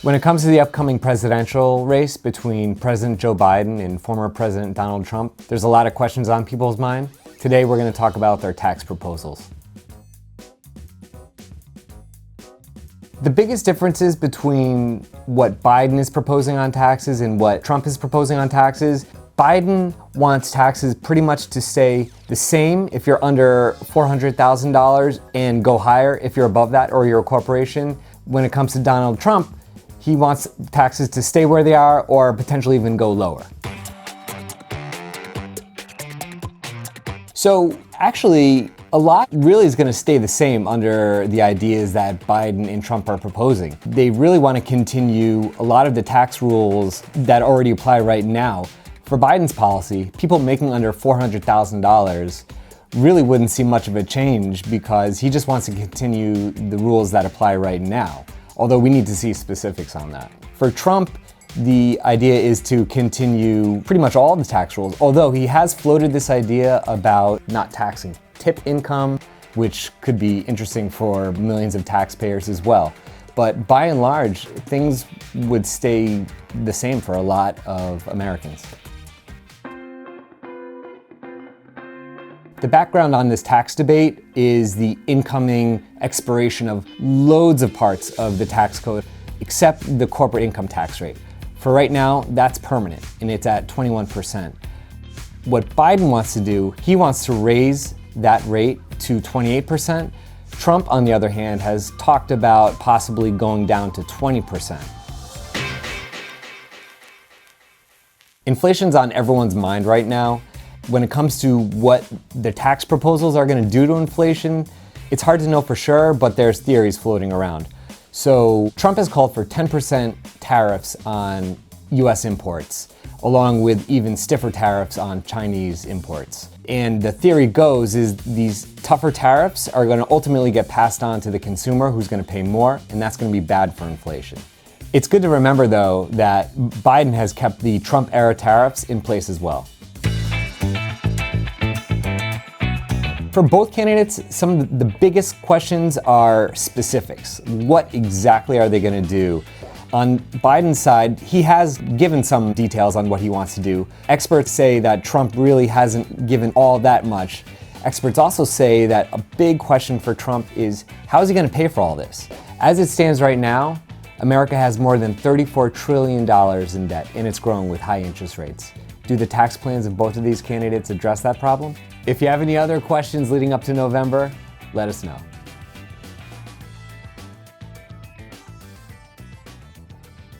When it comes to the upcoming presidential race between President Joe Biden and former President Donald Trump, there's a lot of questions on people's mind. Today we're going to talk about their tax proposals. The biggest differences between what Biden is proposing on taxes and what Trump is proposing on taxes: Biden wants taxes pretty much to stay the same if you're under $400,000 and go higher if you're above that or you're a corporation. When it comes to Donald Trump, he wants taxes to stay where they are or potentially even go lower. So actually, a lot really is going to stay the same under the ideas that Biden and Trump are proposing. They really want to continue a lot of the tax rules that already apply right now. For Biden's policy, people making under $400,000 really wouldn't see much of a change because he just wants to continue the rules that apply right now, although we need to see specifics on that. For Trump, the idea is to continue pretty much all the tax rules, although he has floated this idea about not taxing tip income, which could be interesting for millions of taxpayers as well. But by and large, things would stay the same for a lot of Americans. The background on this tax debate is the incoming expiration of loads of parts of the tax code, except the corporate income tax rate. For right now, that's permanent, and it's at 21%. What Biden wants to do, he wants to raise that rate to 28%. Trump, on the other hand, has talked about possibly going down to 20%. Inflation's on everyone's mind right now. When it comes to what the tax proposals are going to do to inflation, it's hard to know for sure, but there's theories floating around. So Trump has called for 10% tariffs on US imports, along with even stiffer tariffs on Chinese imports. And the theory goes is these tougher tariffs are going to ultimately get passed on to the consumer, who's going to pay more, and that's going to be bad for inflation. It's good to remember, though, that Biden has kept the Trump-era tariffs in place as well. For both candidates, some of the biggest questions are specifics. What exactly are they going to do? On Biden's side, he has given some details on what he wants to do. Experts say that Trump really hasn't given all that much. Experts also say that a big question for Trump is, how is he going to pay for all this? As it stands right now, America has more than $34 trillion in debt, and it's growing with high interest rates. Do the tax plans of both of these candidates address that problem? If you have any other questions leading up to November, let us know.